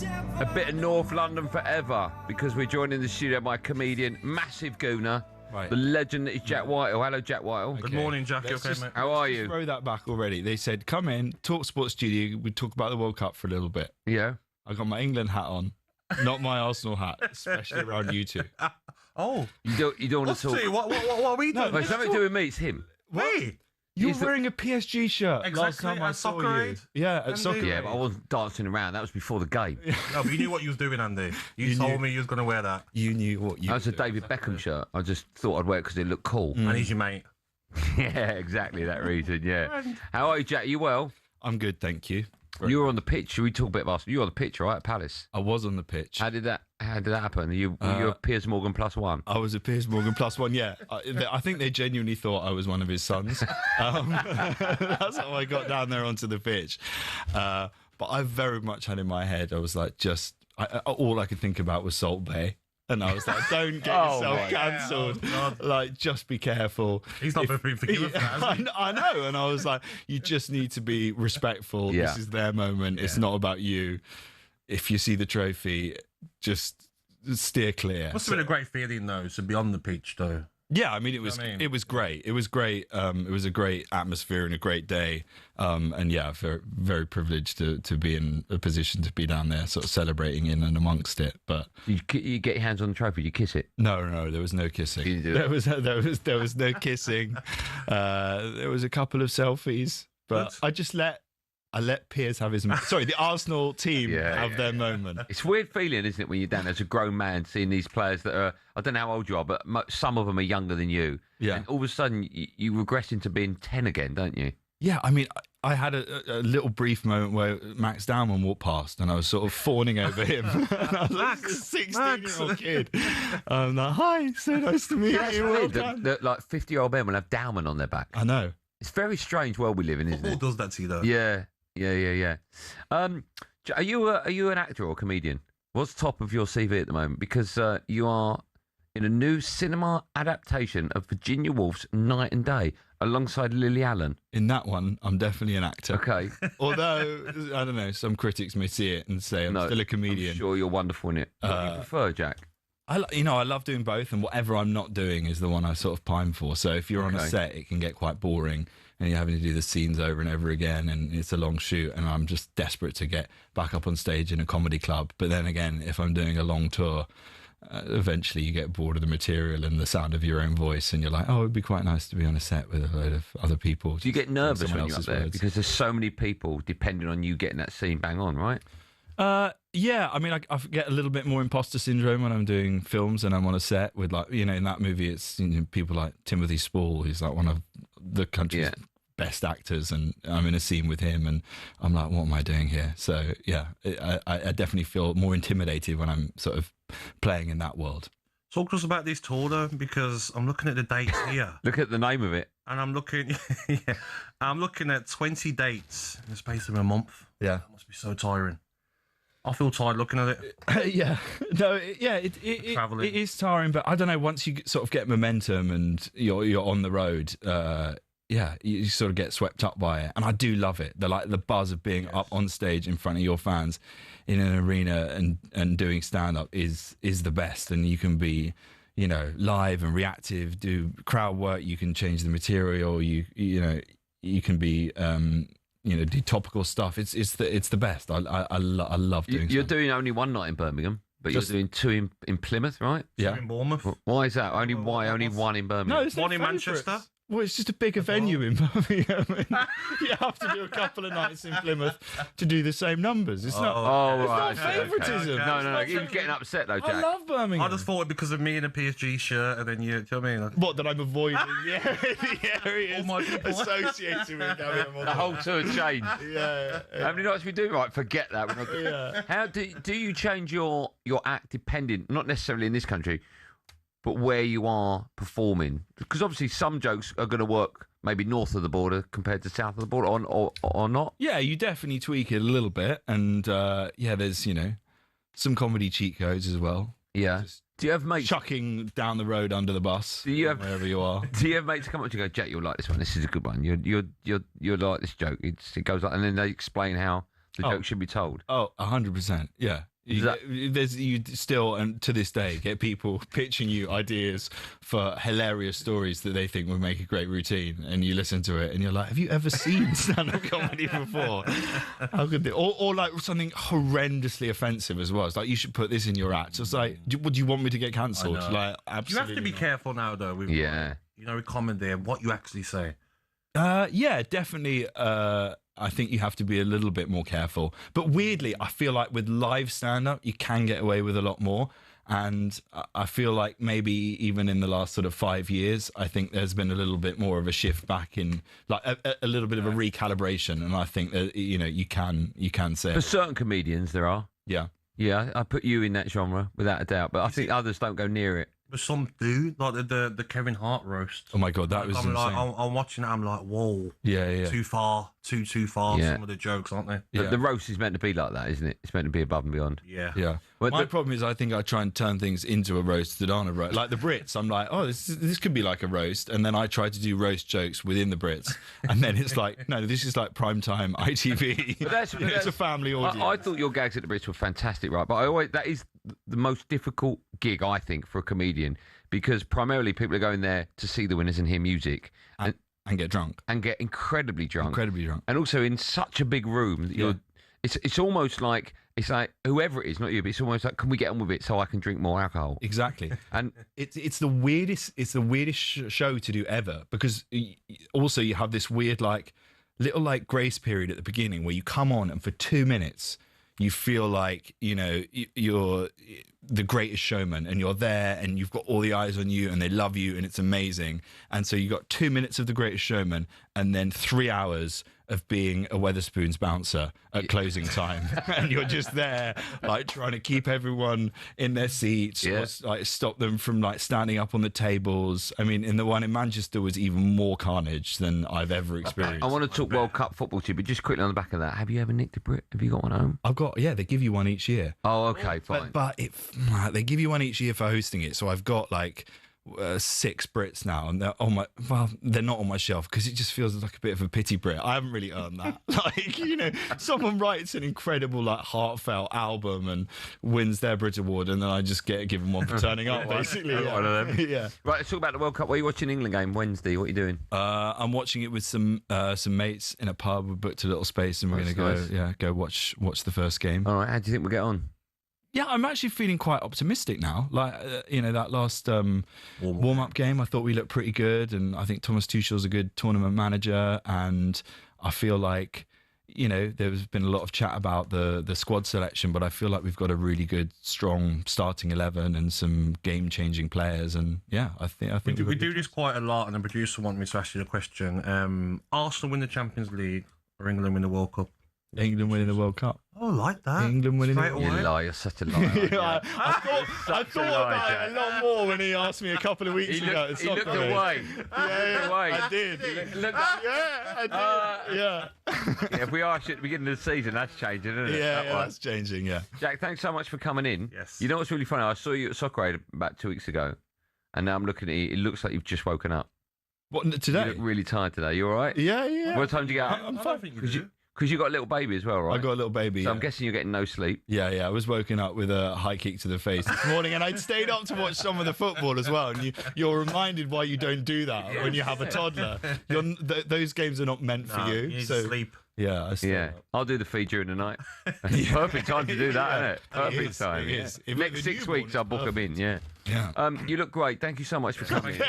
A bit of North London forever, because we're joined in the studio by a comedian, massive gooner, the legend that is Jack Whitehall. Hello, Jack Whitehall. Good morning, Jack. You okay, mate? How are you? Throw that back already. They said, come in, talkSPORT studio, we talk about the World Cup for a little bit. Yeah. I got my England hat on, not my Arsenal hat, especially around you two. Oh. You don't want to talk. What are we doing? No, it's nothing to do with me, it's him. Wait. You're wearing a PSG shirt. Exactly, Last time I at saw Soccer you. Aid. Yeah, at Soccer Yeah, Aid. but I wasn't dancing around. That was before the game. No, but you knew what you was doing, Andy. You told me you was going to wear that. You knew what you That was a David Beckham shirt. I just thought I'd wear it because it looked cool. And he's your mate. Yeah, exactly that reason, yeah. How are you, Jack? You well? I'm good, thank you. You were on the pitch. Should we talk a bit about you were on the pitch, right, at Palace? I was on the pitch. How did that happen? You were Piers Morgan +1. I was a Piers Morgan +1, yeah. I think they genuinely thought I was one of his sons. That's how I got down there onto the pitch. But I very much had in my head, I was like, all I could think about was Salt Bay. And I was like, don't get yourself cancelled. Like, just be careful. He's not been forgiven for that, has he? I know. And I was like, you just need to be respectful. Yeah. This is their moment. It's not about you. If you see the trophy, just steer clear. Must have been a great feeling, though, to be on the pitch, though. Yeah, I mean, it was great. It was great. It was a great atmosphere and a great day. And yeah, very, very privileged to be in a position to be down there, sort of celebrating in and amongst it. But you get your hands on the trophy, you kiss it? No, there was no kissing. You didn't do it? There was no kissing. There was a couple of selfies, but I let Piers have his the Arsenal team have their moment. It's a weird feeling, isn't it, when you're down as a grown man seeing these players that are, I don't know how old you are, but some of them are younger than you. Yeah. And all of a sudden you regress into being 10 again, don't you? Yeah, I mean, I had a little brief moment where Max Dowman walked past and I was sort of fawning over him. And I was like a 16-year-old kid. I'm like, hi, so nice to meet you. Well done. Like 50-year-old men will have Dowman on their back. I know. It's a very strange world we live in, isn't it? Football does that to you, though. Yeah. Are you an actor or a comedian? What's top of your CV at the moment? Because you are in a new cinema adaptation of Virginia Woolf's Night and Day alongside Lily Allen. In that one, I'm definitely an actor. Okay. Although, I don't know, some critics may see it and say I'm still a comedian. I'm sure you're wonderful in it. What do you prefer, Jack? I love doing both, and whatever I'm not doing is the one I sort of pine for. So if you're on a set, it can get quite boring, and you're having to do the scenes over and over again, and it's a long shoot, and I'm just desperate to get back up on stage in a comedy club. But then again, if I'm doing a long tour, eventually you get bored of the material and the sound of your own voice, and you're like, oh, it'd be quite nice to be on a set with a load of other people. Do you get nervous when you're up there? Because there's so many people depending on you getting that scene bang on, right? Yeah, I mean, I get a little bit more imposter syndrome when I'm doing films and I'm on a set with, like, in that movie, it's people like Timothy Spall, who's like one of the country's best actors, and I'm in a scene with him, and I'm like, what am I doing here? So yeah, I definitely feel more intimidated when I'm sort of playing in that world. Talk to us about this tour, though, because I'm looking at the dates here. Look at the name of it. And I'm looking, I'm looking at 20 dates in the space of a month. Yeah. That must be so tiring. I feel tired looking at it. It is tiring, but I don't know, once you sort of get momentum and you're on the road, you sort of get swept up by it. And I do love it. The buzz of being up on stage in front of your fans in an arena and doing stand-up is the best. And you can be, live and reactive, do crowd work, you can change the material, you can be do topical stuff. It's the best. I love doing. You're doing only one night in Birmingham, but you're doing two in Plymouth, right? Yeah. In Bournemouth. Why is that? Only one in Birmingham? No, it's one in Manchester. Well, it's just a bigger venue in Birmingham. You have to do a couple of nights in Plymouth to do the same numbers. It's not favouritism. No. You're getting upset though, Jack. I love Birmingham. I just thought it because of me in a PSG shirt, and then you. Do you know what I mean? What, that I'm avoiding the areas associated with Gabby? The whole tour changed. Yeah. How many nights we do? Right, forget that. How do you change your act dependent? Not necessarily in this country, but where you are performing, because obviously some jokes are going to work maybe north of the border compared to south of the border, or not. Yeah, you definitely tweak it a little bit, and there's some comedy cheat codes as well. Yeah. Do you have mates chucking down the road under the bus? Wherever you are? Do you have mates come up to you and go, Jack, you'll like this one. This is a good one. You'll like this joke. It goes like, and then they explain how The joke should be told. Oh, 100%. Yeah. You still, and to this day, get people pitching you ideas for hilarious stories that they think would make a great routine, and you listen to it and you're like, have you ever seen stand-up comedy before? How could they? Or like something horrendously offensive as well. It's like, you should put this in your act. It's like, would you want me to get cancelled? Like, absolutely. You have to be careful now, though. With with comedy and what you actually say. Yeah, definitely. I think you have to be a little bit more careful. But weirdly, I feel like with live stand-up, you can get away with a lot more. And I feel like maybe even in the last sort of 5 years, I think there's been a little bit more of a shift back in, like a little bit of a recalibration. And I think that, you can say for certain comedians there are. Yeah, I put you in that genre without a doubt. But I think others don't go near it. But some do, like the Kevin Hart roast. Oh my God, that was insane. I'm watching it, I'm like, whoa. Yeah. Too far. Yeah. Some of the jokes, aren't they? Yeah. The roast is meant to be like that, isn't it? It's meant to be above and beyond. Yeah. But my problem is I think I try and turn things into a roast that aren't a roast. Like the Brits, I'm like, oh, this could be like a roast. And then I try to do roast jokes within the Brits. And then it's like, no, this is like primetime ITV. But it's a family audience. I thought your gags at the Brits were fantastic, right? But that is the most difficult gig, I think, for a comedian. Because primarily people are going there to see the winners and hear music. And get drunk. And get incredibly drunk. And also in such a big room that it's almost like, it's like whoever it is, not you, but it's almost like, can we get on with it so I can drink more alcohol? Exactly. And it's the weirdest show to do ever, because also you have this weird little grace period at the beginning where you come on and for 2 minutes you feel like, you're the greatest showman and you're there and you've got all the eyes on you and they love you and it's amazing. And so you got 2 minutes of the greatest showman and then 3 hours of being a Wetherspoons bouncer at closing time. And you're just there, trying to keep everyone in their seats, or stop them from standing up on the tables. I mean, in the one in Manchester was even more carnage than I've ever experienced. I want to talk World Cup football to you, but just quickly on the back of that, have you ever nicked a Brit? Have you got one home? I've got, they give you one each year. Oh, okay, fine. But they give you one each year for hosting it. So I've got 6 Brits now, and they're not on my shelf because it just feels like a bit of a pity Brit. I haven't really earned that. Someone writes an incredible heartfelt album and wins their Brit Award, and then I just get given one for turning up, basically. One of them. Yeah. Right, let's talk about the World Cup. What are you watching England game Wednesday? What are you doing? I'm watching it with some mates in a pub. We booked a little space, and we're going to go watch the first game. All right, how do you think we'll get on? Yeah, I'm actually feeling quite optimistic now. That last warm-up game, I thought we looked pretty good, and I think Thomas Tuchel's a good tournament manager, and I feel like, there's been a lot of chat about the squad selection, but I feel like we've got a really good, strong starting 11 and some game-changing players, and I think we do this quite a lot, and the producer wanted me to ask you the question. Arsenal win the Champions League or England win the World Cup? England winning the World Cup. Oh, I like that. England winning the World Cup. You lie, you're such a liar. I thought about it a lot more when he asked me a couple of weeks ago. He looked away. I did. Yeah, if we asked you at the beginning of the season, that's changing, isn't it? Yeah, that's changing, yeah. Jack, thanks so much for coming in. Yes. You know what's really funny? I saw you at Soccer Aid about 2 weeks ago, and now I'm looking at you. It looks like you've just woken up. What, today? You look really tired today. You all right? Yeah. What time did you get up? I'm fine. Because you got a little baby as well, right? I got a little baby. So I'm guessing you're getting no sleep. Yeah. I was woken up with a high kick to the face this morning, and I'd stayed up to watch some of the football as well. And you're reminded why you don't do that when you have a toddler. Those games are not meant for you. You need to sleep. Yeah, I stay up. I'll do the feed during the night. Perfect time to do that, isn't it? Perfect time. It is. Next 6 weeks, I'll book them in. Yeah. You look great. Thank you so much for coming in.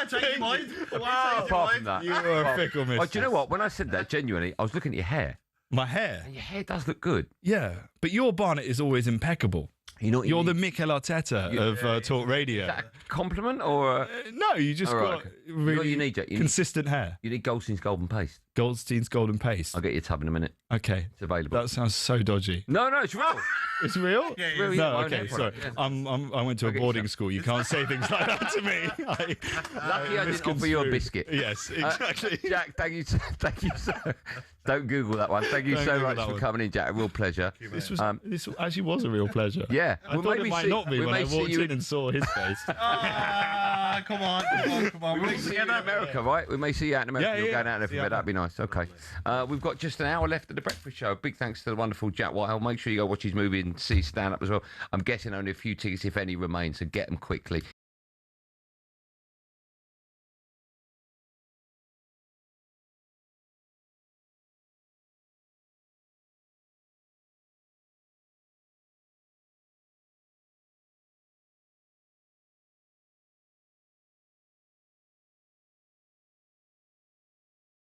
Change your mind. Wow. Apart from that, you are a fickle mister. Oh, do you know what? When I said that, genuinely, I was looking at your hair. My hair? And your hair does look good. Yeah, but your Barnet is always impeccable. You're the Mikel Arteta of Talk Radio. Is that a compliment or? No, you just got really what you need, Jack? consistent hair. You need Goldstein's Golden Paste. Goldstein's Golden Paste. I'll get you a tub in a minute. Okay. It's available. That sounds so dodgy. No, it's real. It's real? Yeah. Real, no, okay, sorry. Yeah. I went to a boarding school. You can't say things like that to me. Lucky I didn't offer you a biscuit. Yes, exactly. Jack, thank you so. Don't Google that one. Thank you so much for coming in, Jack. A real pleasure. This actually was a real pleasure. Yeah. I thought it might not be when I walked in and saw his face. Come on. We may see you in America, right? We may see you out in America. You're going out and everywhere. Yeah. That'd be nice. Okay. We've got just an hour left of the breakfast show. Big thanks to the wonderful Jack Whitehall. Make sure you go watch his movie and see stand up as well. I'm guessing only a few tickets, if any, remain, so get them quickly.